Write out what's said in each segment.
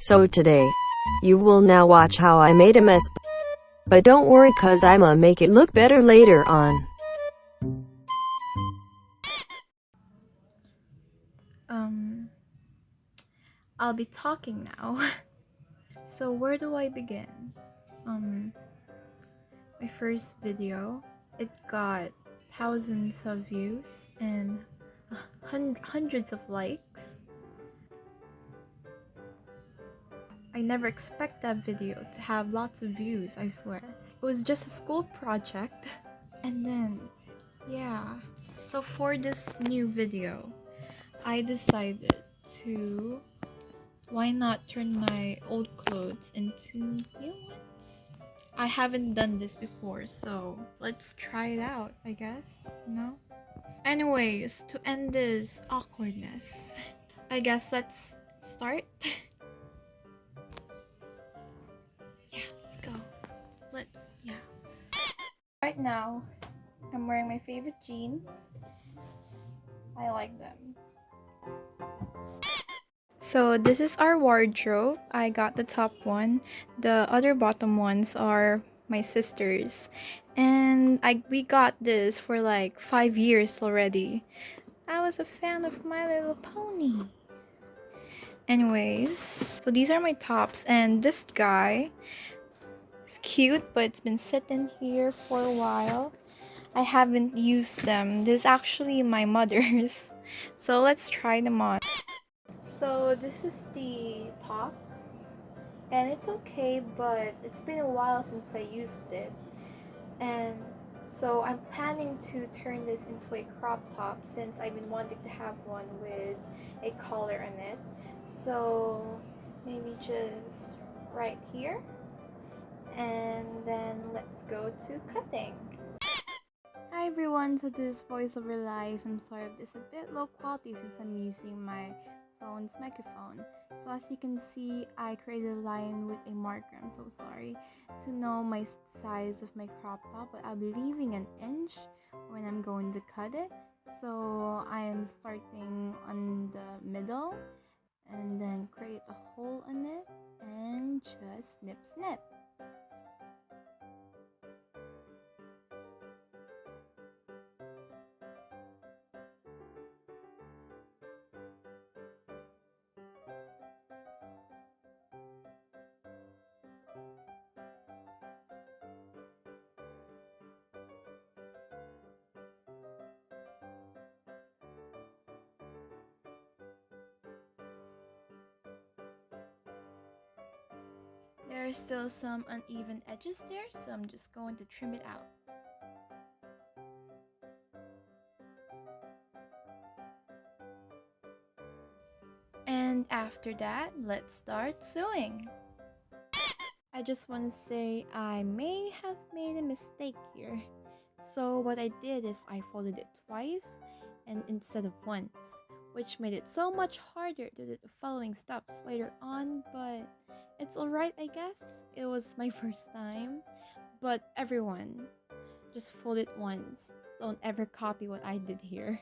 So today, you will now watch how I made a mess, but don't worry cause I'ma make it look better later on. I'll be talking now. So where do I begin? My first video, it got thousands of views and hundreds of likes. I never expect that video to have lots of views, I swear. It was just a school project. And then, yeah. So for this new video, I decided to, why not turn my old clothes into new ones? I haven't done this before, so let's try it out, I guess, you know? Anyways, to end this awkwardness, I guess let's start. Yeah, let's go. Yeah. Right now, I'm wearing my favorite jeans. I like them. So this is our wardrobe. I got the top one. The other bottom ones are my sister's. And we got this for like 5 years already. I was a fan of My Little Pony. Anyways, so these are my tops, and this guy is cute, but it's been sitting here for a while. I haven't used them. This is actually my mother's. So let's try them on. So this is the top, and it's okay, but it's been a while since I used it. And so I'm planning to turn this into a crop top since I've been wanting to have one with a collar on it. So maybe just right here, and then let's go to cutting. Hi everyone, so this voiceover lies. I'm sorry if this is a bit low quality since I'm using my phone's microphone. So as you can see, I created a line with a marker. I'm so sorry. To know my size of my crop top, but I'll be leaving an inch when I'm going to cut it. So I am starting on the middle and then create a hole in it and just snip snip. There are still some uneven edges there, so I'm just going to trim it out. And after that, let's start sewing. I just want to say I may have made a mistake here. So what I did is I folded it twice and instead of once, which made it so much harder to do the following steps later on, but it's alright, I guess. It was my first time. But everyone, just fold it once. Don't ever copy what I did here.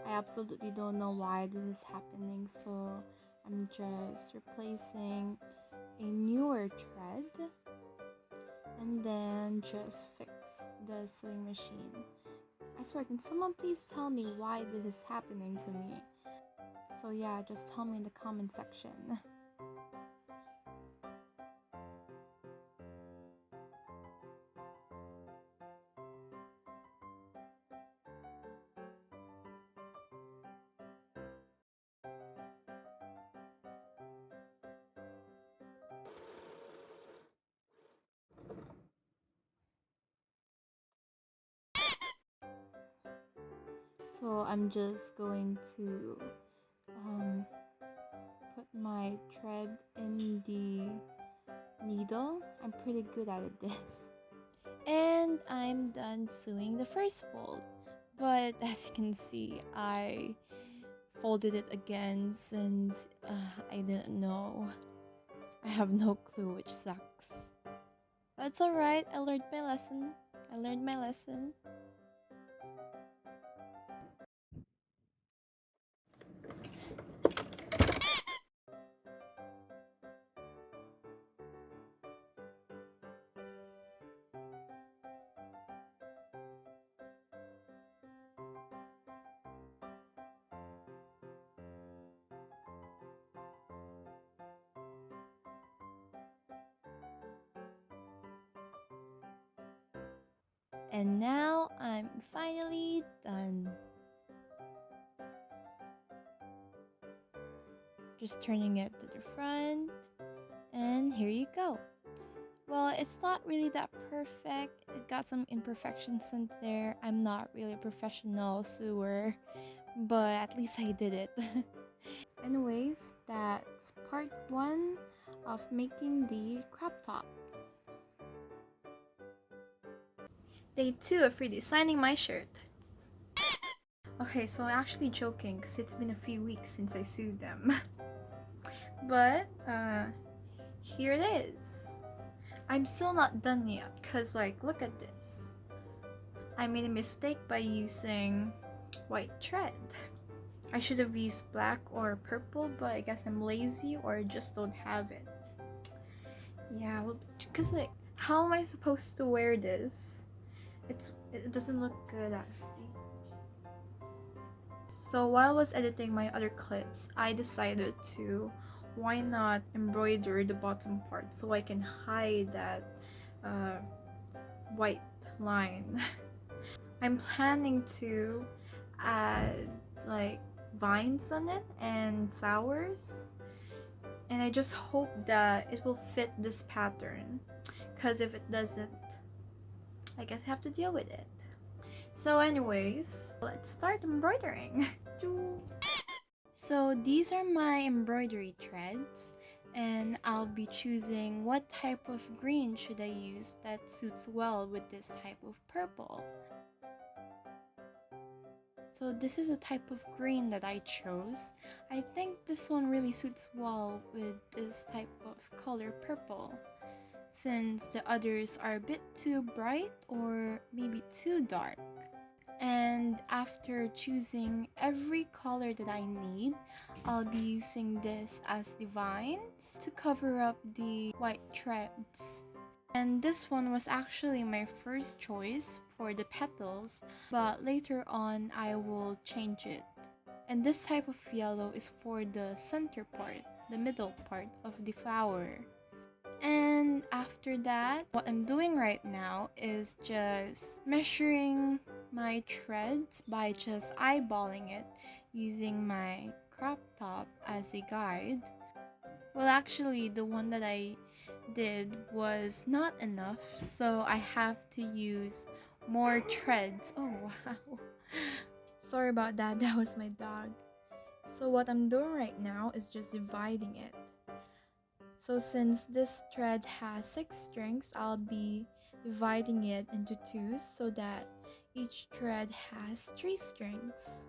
I absolutely don't know why this is happening, so I'm just replacing a newer thread and then just fix the sewing machine. I swear, can someone please tell me why this is happening to me? So yeah, just tell me in the comment section. So I'm just going to put my thread in the needle. I'm pretty good at it this. And I'm done sewing the first fold. But as you can see, I folded it again since I didn't know. I have no clue, which sucks. But But it's alright, I learned my lesson. I learned my lesson. And now I'm finally done. Just turning it to the front, and here you go. Well, it's not really that perfect. It got some imperfections in there. I'm not really a professional sewer, but at least I did it. Anyways, that's part 1 of making the crop top. Day 2 of redesigning my shirt. Okay, so I'm actually joking because it's been a few weeks since I sewed them. But, here it is. I'm still not done yet because, like, look at this. I made a mistake by using white thread. I should have used black or purple, but I guess I'm lazy or just don't have it. Yeah, well, because, like, how am I supposed to wear this? It doesn't look good, see. So while I was editing my other clips, I decided to why not embroider the bottom part so I can hide that white line. I'm planning to add like vines on it and flowers, and I just hope that it will fit this pattern, because if it doesn't, I guess I have to deal with it. So anyways, let's start embroidering. So these are my embroidery threads, and I'll be choosing what type of green should I use that suits well with this type of purple. So this is a type of green that I chose. I think this one really suits well with this type of color purple, since the others are a bit too bright or maybe too dark. And after choosing every color that I need, I'll be using this as the vines to cover up the white threads. And this one was actually my first choice for the petals, but later on I will change it. And this type of yellow is for the center part, the middle part of the flower. And after that, what I'm doing right now is just measuring my threads by just eyeballing it using my crop top as a guide. Well, actually, the one that I did was not enough, so I have to use more threads. Oh, wow. Sorry about that, that was my dog. So what I'm doing right now is just dividing it. So since this thread has 6 strings, I'll be dividing it into 2 so that each thread has 3 strings.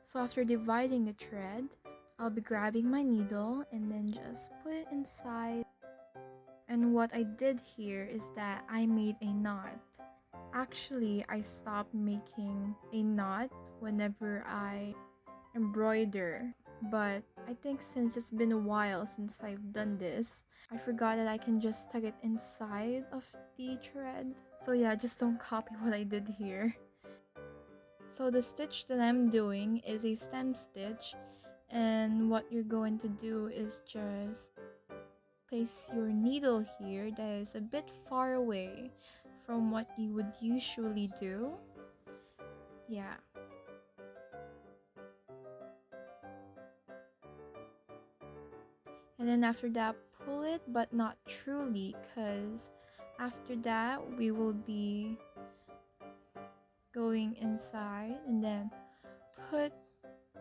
So after dividing the thread, I'll be grabbing my needle and then just put it inside. And what I did here is that I made a knot. Actually, I stopped making a knot whenever I embroider, but I think since it's been a while since I've done this, I forgot that I can just tuck it inside of the thread. So yeah, just don't copy what I did here. So the stitch that I'm doing is a stem stitch, and what you're going to do is just place your needle here that is a bit far away from what you would usually do. Yeah. And then after that, pull it, but not truly, because after that we will be going inside, and then put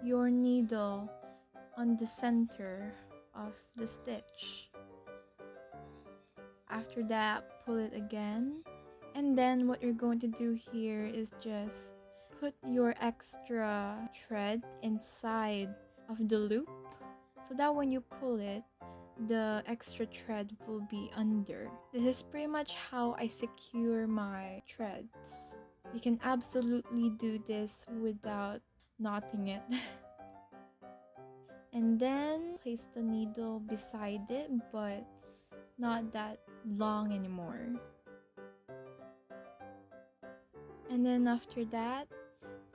your needle on the center of the stitch. After that, pull it again, and then what you're going to do here is just put your extra thread inside of the loop, so that when you pull it, the extra thread will be under. This is pretty much how I secure my threads. You can absolutely do this without knotting it. And then place the needle beside it, but not that long anymore. And then after that,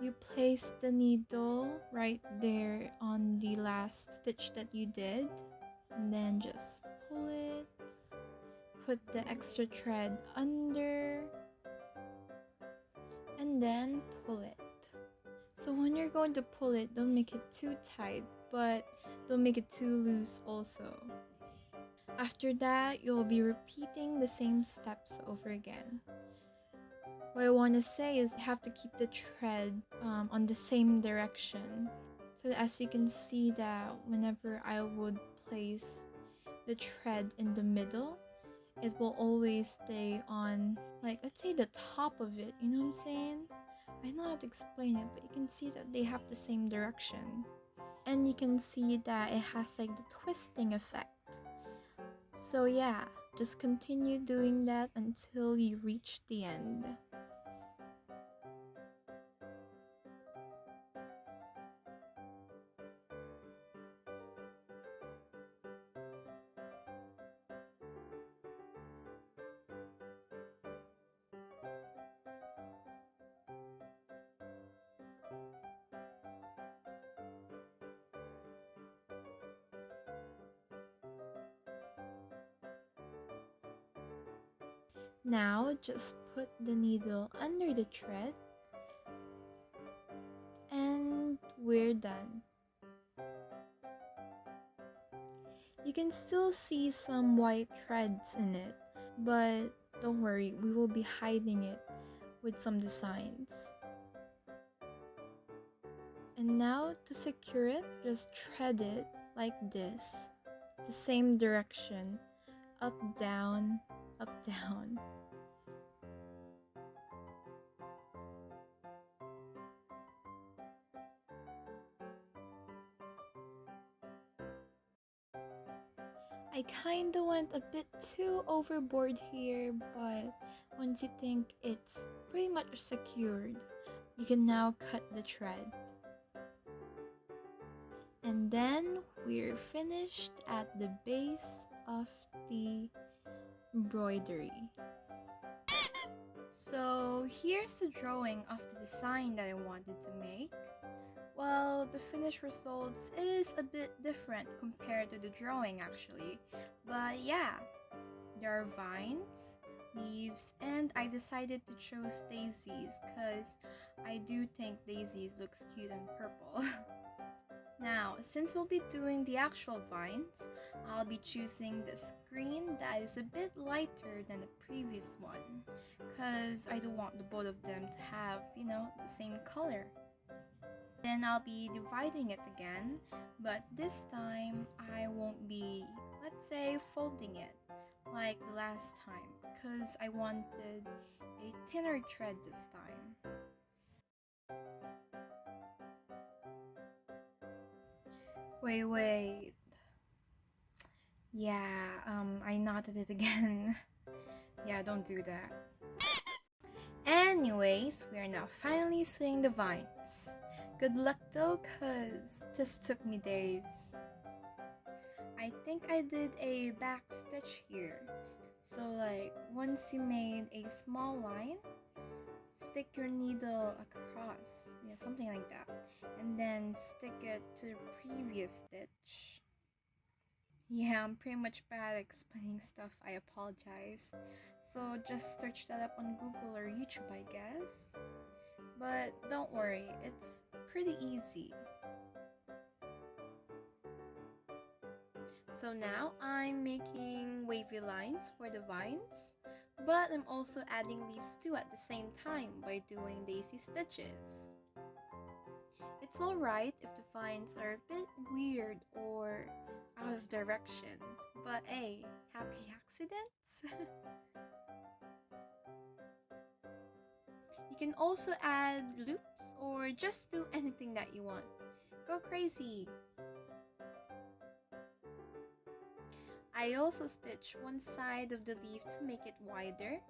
you place the needle right there on the last stitch that you did, and then just pull it, put the extra thread under, and then pull it. So when you're going to pull it, don't make it too tight, but don't make it too loose also. After that, you'll be repeating the same steps over again. What I want to say is you have to keep the thread on the same direction. So as you can see that whenever I would place the thread in the middle, it will always stay on, like, let's say the top of it, you know what I'm saying? I don't know how to explain it, but you can see that they have the same direction. And you can see that it has like the twisting effect. So yeah, just continue doing that until you reach the end. Now just put the needle under the thread and we're done. You can still see some white threads in it, but don't worry, we will be hiding it with some designs. And now to secure it, just thread it like this, the same direction, up, down, up, down. I kinda went a bit too overboard here, but once you think it's pretty much secured, you can now cut the thread. And then we're finished at the base of the embroidery. So here's the drawing of the design that I wanted to make. Well, the finished results is a bit different compared to the drawing actually. But yeah, there are vines, leaves, and I decided to choose daisies because I do think daisies looks cute in purple. Now, since we'll be doing the actual vines, I'll be choosing this green that is a bit lighter than the previous one because I don't want the both of them to have, the same color. Then I'll be dividing it again, but this time I won't be, let's say, folding it like the last time because I wanted a thinner thread this time. Wait. Yeah, I knotted it again. Yeah, don't do that. Anyways, we are now finally sewing the vines. Good luck though, cause this took me days. I think I did a back stitch here. So like, once you made a small line, stick your needle across, yeah, something like that, and then stick it to the previous stitch. Yeah, I'm pretty much bad at explaining stuff, I apologize. So just search that up on Google or YouTube, I guess. But don't worry, it's pretty easy. So now I'm making wavy lines for the vines, but I'm also adding leaves too at the same time by doing daisy stitches. It's alright if the vines are a bit weird or out of direction, but hey, happy accidents? You can also add loops or just do anything that you want. Go crazy! I also stitch one side of the leaf to make it wider,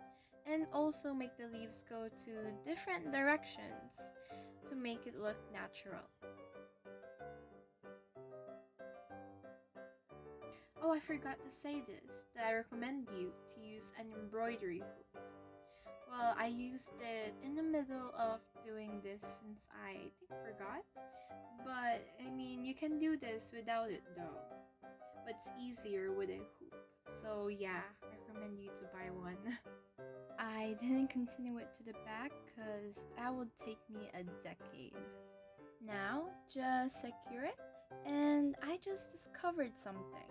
and also make the leaves go to different directions to make it look natural. Oh, I forgot to say this, that I recommend you to use an embroidery hoop. Well, I used it in the middle of doing this since I think forgot. But, I mean, you can do this without it though. But it's easier with a hoop. So yeah, I recommend you to buy one. I didn't continue it to the back because that would take me a decade. Now, just secure it, and I just discovered something.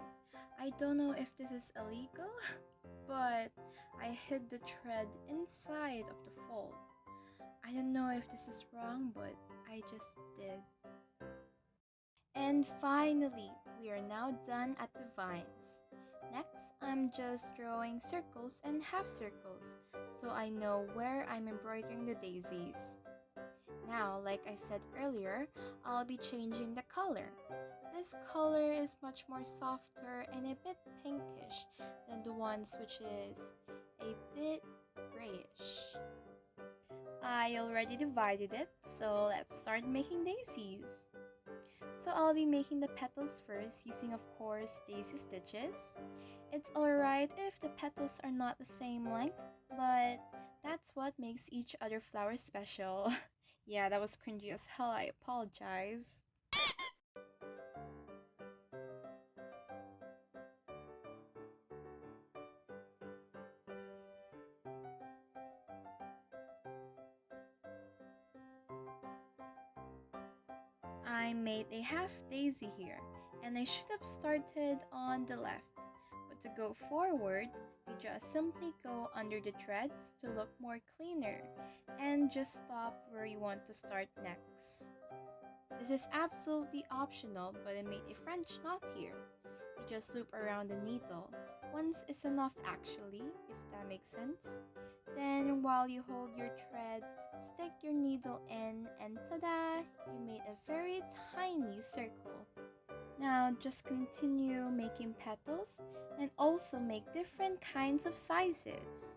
I don't know if this is illegal, but I hid the thread inside of the fold. I don't know if this is wrong, but I just did. And finally, we are now done at the vines. Next, I'm just drawing circles and half circles so I know where I'm embroidering the daisies. Now, like I said earlier, I'll be changing the color. This color is much more softer and a bit pinkish than the ones which is a bit grayish. I already divided it, so let's start making daisies. So I'll be making the petals first using, of course, daisy stitches. It's alright if the petals are not the same length, but that's what makes each other flower special. Yeah, that was cringy as hell, I apologize. I made a half daisy here, and I should have started on the left. But to go forward, we just simply go under the threads to look more cleaner, and just stop where you want to start next. This is absolutely optional, but I made a French knot here. You just loop around the needle. Once is enough actually, if that makes sense. Then while you hold your thread, stick your needle in and tada! You made a very tiny circle. Now just continue making petals and also make different kinds of sizes.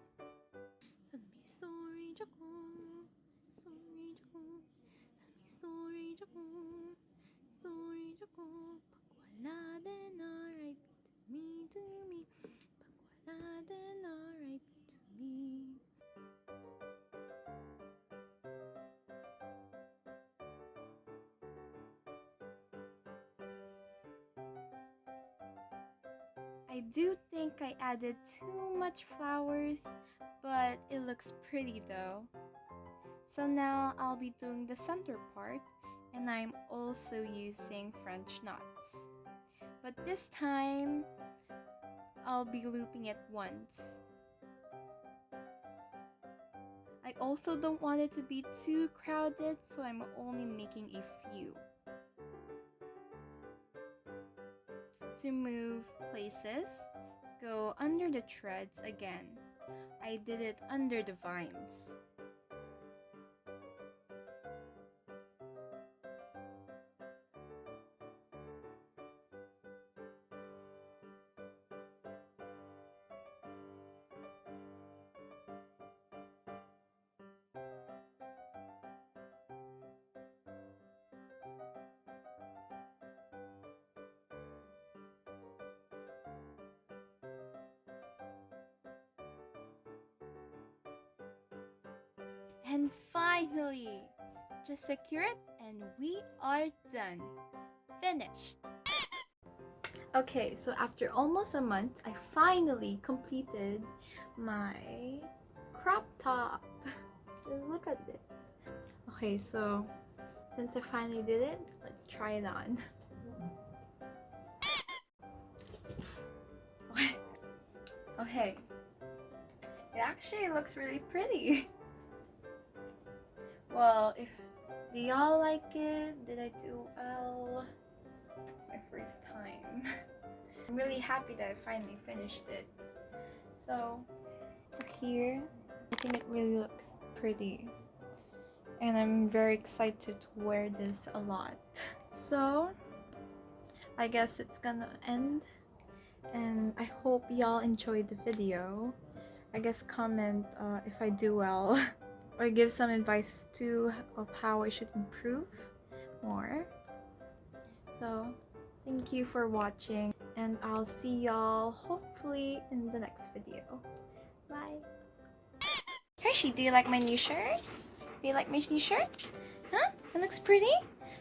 I do think I added too much flowers, but it looks pretty though. So now I'll be doing the center part, and I'm also using French knots. But this time, I'll be looping it once. I also don't want it to be too crowded, so I'm only making a few. To move places, go under the threads again. I did it under the vines. And finally, just secure it and we are done. Finished. Okay, so after almost a month, I finally completed my crop top. Just look at this. Okay, so since I finally did it, let's try it on. Okay, it actually looks really pretty. Well, if do y'all like it? Did I do well? It's my first time. I'm really happy that I finally finished it. So here, I think it really looks pretty. And I'm very excited to wear this a lot. So I guess it's gonna end And I hope y'all enjoyed the video. I guess comment if I do well or give some advice too of how I should improve more. So thank you for watching, and I'll see y'all hopefully in the next video. Bye. Hershey, do you like my new shirt? Do you like my new shirt? Huh? It looks pretty?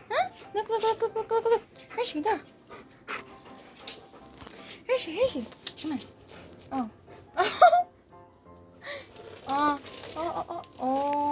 Huh? Look, look, look, look, look, look, look. Hershey, look. Hershey, Hershey. Come on. Oh. Oh. Oh, oh, oh, oh.